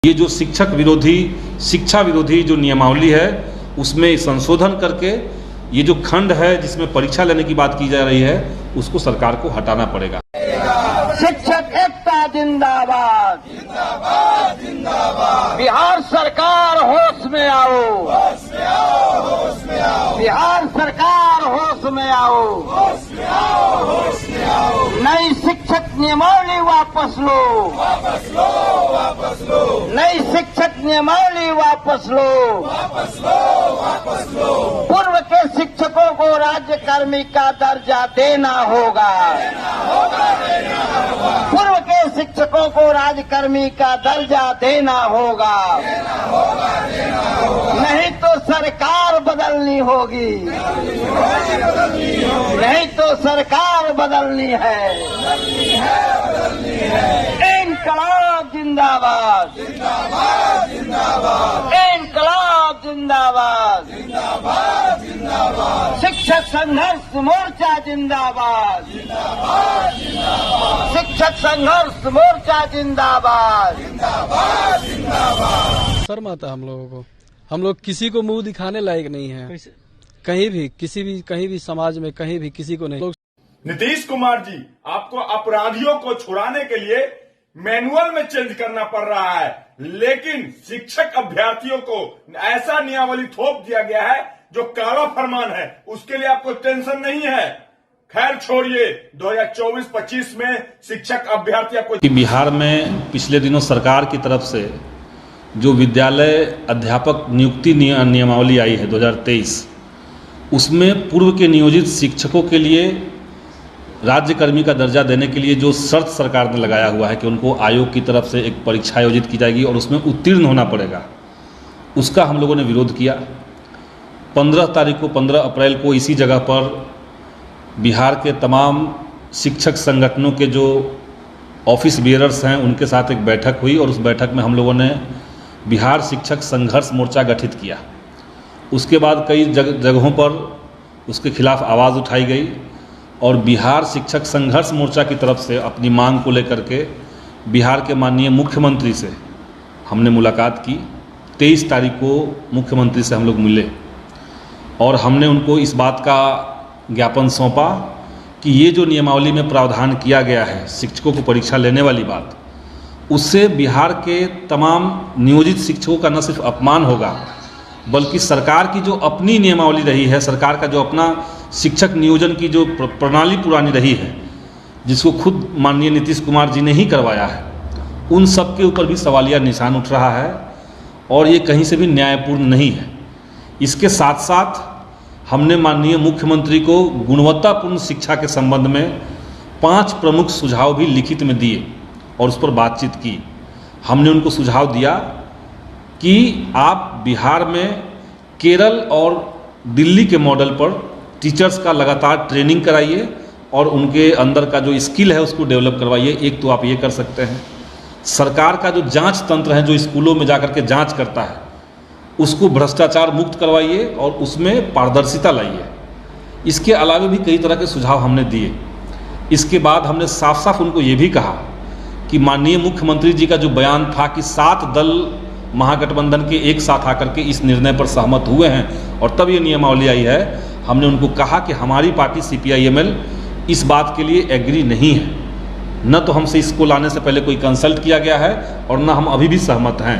ये जो शिक्षा विरोधी जो नियमावली है उसमें संशोधन करके ये जो खंड है जिसमें परीक्षा लेने की बात की जा रही है उसको सरकार को हटाना पड़ेगा। शिक्षक एकता जिंदाबाद, जिंदाबाद जिंदाबाद। बिहार सरकार होश में आओ, होश में आओ, होश में आओ। बिहार सरकार होश में आओ, होश में आओ, होश में आओ। नई शिक्षक नियमावली वापस लो, वापस लो, वापस लो। नई शिक्षक नियमावली वापस लो, वापस लो, वापस लो। पूर्व के शिक्षकों को राज्य कर्मी का दर्जा देना होगा, पूर्व के शिक्षकों को राजकर्मी का दर्जा देना होगा, नहीं तो सरकार बदलनी होगी, नहीं तो सरकार बदलनी है। इंकलाब जिंदाबाद, जिंदाबाद जिंदाबाद। इंकलाब जिंदाबाद, जिंदाबाद जिंदाबाद। शिक्षक संघर्ष मोर्चा जिंदाबाद, जिंदाबाद जिंदाबाद। शिक्षक संघर्ष मोर्चा जिंदाबाद, जिंदाबाद जिंदाबाद। शर्म आता है हम लोगों को, हम लोग किसी को मुंह दिखाने लायक नहीं है, कहीं भी समाज में कहीं भी किसी को नहीं। नीतीश कुमार जी, आपको अपराधियों को छुड़ाने के लिए मैनुअल में चेंज करना पड़ रहा है, लेकिन शिक्षक अभ्यर्थियों को ऐसा नियमावली थोप दिया गया है जो काला फरमान है, उसके लिए आपको टेंशन नहीं है। खैर छोड़िए, 2024-25 में शिक्षक अभ्यर्थी आपको। बिहार में पिछले दिनों सरकार की तरफ से जो विद्यालय अध्यापक नियुक्ति नियमावली आई है 2023, उसमें पूर्व के नियोजित शिक्षकों के लिए राज्यकर्मी का दर्जा देने के लिए जो शर्त सरकार ने लगाया हुआ है कि उनको आयोग की तरफ से एक परीक्षा आयोजित की जाएगी और उसमें उत्तीर्ण होना पड़ेगा, उसका हम लोगों ने विरोध किया। 15 अप्रैल को इसी जगह पर बिहार के तमाम शिक्षक संगठनों के जो ऑफिस बियरर्स हैं उनके साथ एक बैठक हुई और उस बैठक में हम लोगों ने बिहार शिक्षक संघर्ष मोर्चा गठित किया। उसके बाद कई जगहों पर उसके खिलाफ आवाज़ उठाई गई और बिहार शिक्षक संघर्ष मोर्चा की तरफ से अपनी मांग को लेकर के बिहार के माननीय मुख्यमंत्री से हमने मुलाकात की। 23 तारीख को मुख्यमंत्री से हम लोग मिले और हमने उनको इस बात का ज्ञापन सौंपा कि ये जो नियमावली में प्रावधान किया गया है शिक्षकों को परीक्षा लेने वाली बात, उससे बिहार के तमाम नियोजित शिक्षकों का न सिर्फ अपमान होगा बल्कि सरकार की जो अपनी नियमावली रही है, सरकार का जो अपना शिक्षक नियोजन की जो प्रणाली पुरानी रही है जिसको खुद माननीय नीतीश कुमार जी ने ही करवाया है, उन सब के ऊपर भी सवालिया निशान उठ रहा है और ये कहीं से भी न्यायपूर्ण नहीं है। इसके साथ साथ हमने माननीय मुख्यमंत्री को गुणवत्तापूर्ण शिक्षा के संबंध में 5 प्रमुख सुझाव भी लिखित में दिए और उस पर बातचीत की। हमने उनको सुझाव दिया कि आप बिहार में केरल और दिल्ली के मॉडल पर टीचर्स का लगातार ट्रेनिंग कराइए और उनके अंदर का जो स्किल है उसको डेवलप करवाइए। एक तो आप ये कर सकते हैं। सरकार का जो जांच तंत्र है, जो स्कूलों में जाकर के जांच करता है, उसको भ्रष्टाचार मुक्त करवाइए और उसमें पारदर्शिता लाइए। इसके अलावा भी कई तरह के सुझाव हमने दिए। इसके बाद हमने साफ साफ उनको ये भी कहा कि माननीय मुख्यमंत्री जी का जो बयान था कि 7 दल महागठबंधन के एक साथ आकर के इस निर्णय पर सहमत हुए हैं और तब ये नियमावली आई है, हमने उनको कहा कि हमारी पार्टी CPIML इस बात के लिए एग्री नहीं है। न तो हमसे इसको लाने से पहले कोई कंसल्ट किया गया है और न हम अभी भी सहमत हैं।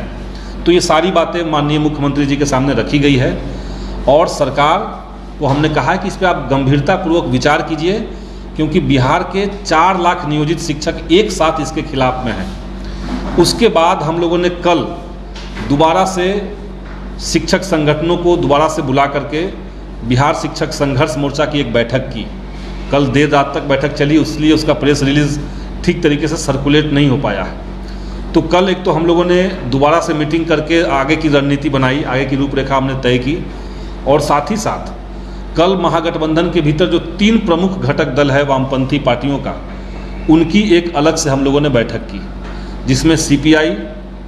तो ये सारी बातें माननीय मुख्यमंत्री जी के सामने रखी गई है और सरकार को हमने कहा है कि इस पर आप गंभीरतापूर्वक विचार कीजिए, क्योंकि बिहार के 4 लाख नियोजित शिक्षक एक साथ इसके खिलाफ में हैं। उसके बाद हम लोगों ने कल दोबारा से शिक्षक संगठनों को दोबारा से बुला करके बिहार शिक्षक संघर्ष मोर्चा की एक बैठक की। कल देर रात तक बैठक चली, इसलिए उसका प्रेस रिलीज़ ठीक तरीके से सर्कुलेट नहीं हो पाया है। तो कल एक तो हम लोगों ने दोबारा से मीटिंग करके आगे की रणनीति बनाई, आगे की रूपरेखा हमने तय की और साथ ही साथ कल महागठबंधन के भीतर जो 3 प्रमुख घटक दल है वामपंथी पार्टियों का, उनकी एक अलग से हम लोगों ने बैठक की, जिसमें CPI,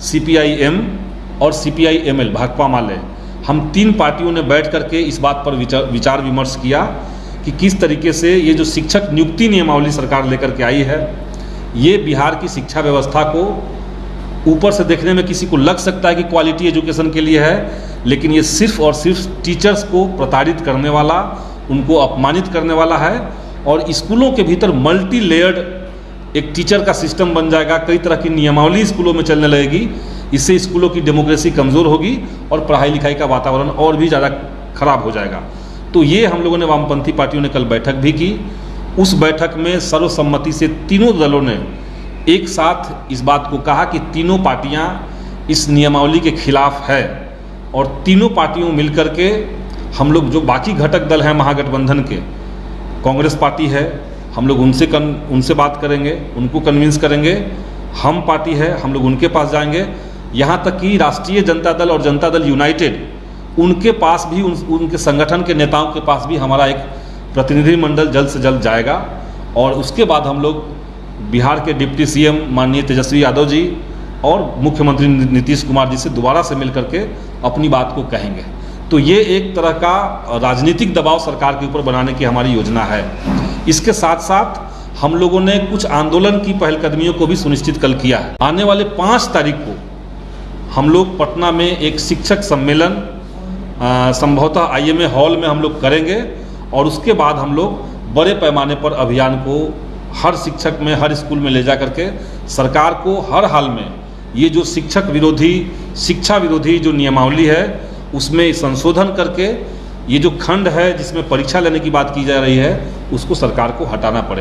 CPIM और CPIML भाकपा माले, हम 3 पार्टियों ने बैठ करके इस बात पर विचार विमर्श किया कि किस तरीके से ये जो शिक्षक नियुक्ति नियमावली सरकार लेकर के आई है, ये बिहार की शिक्षा व्यवस्था को ऊपर से देखने में किसी को लग सकता है कि क्वालिटी एजुकेशन के लिए है, लेकिन ये सिर्फ और सिर्फ टीचर्स को प्रताड़ित करने वाला, उनको अपमानित करने वाला है। और स्कूलों के भीतर मल्टी लेयर्ड एक टीचर का सिस्टम बन जाएगा, कई तरह की नियमावली स्कूलों में चलने लगेगी। इससे स्कूलों की डेमोक्रेसी कमज़ोर होगी और पढ़ाई लिखाई का वातावरण और भी ज़्यादा खराब हो जाएगा। तो ये हम लोगों ने, वामपंथी पार्टियों ने कल बैठक भी की। उस बैठक में सर्वसम्मति से तीनों दलों ने एक साथ इस बात को कहा कि तीनों पार्टियां इस नियमावली के खिलाफ है, और तीनों पार्टियों मिलकर के हम लोग, जो बाकी घटक दल हैं महागठबंधन के, कांग्रेस पार्टी है, हम लोग उनसे बात करेंगे, उनको कन्विंस करेंगे। हम पार्टी है, हम लोग उनके पास जाएंगे। यहाँ तक कि राष्ट्रीय जनता दल और जनता दल यूनाइटेड, उनके पास भी, उनके संगठन के नेताओं के पास भी हमारा एक प्रतिनिधिमंडल जल्द से जल्द जाएगा। और उसके बाद हम लोग बिहार के डिप्टी सीएम माननीय तेजस्वी यादव जी और मुख्यमंत्री नीतीश कुमार जी से दोबारा से मिलकर के अपनी बात को कहेंगे। तो ये एक तरह का राजनीतिक दबाव सरकार के ऊपर बनाने की हमारी योजना है। इसके साथ साथ हम लोगों ने कुछ आंदोलन की पहलकदमियों को भी सुनिश्चित कल किया है। आने वाले 5 तारीख को हम लोग पटना में एक शिक्षक सम्मेलन संभवतः IMA हॉल में हम लोग करेंगे, और उसके बाद हम लोग बड़े पैमाने पर अभियान को हर शिक्षक में, हर स्कूल में ले जा करके सरकार को हर हाल में ये जो शिक्षक विरोधी, शिक्षा विरोधी जो नियमावली है उसमें संशोधन करके ये जो खंड है जिसमें परीक्षा लेने की बात की जा रही है उसको सरकार को हटाना पड़ेगा।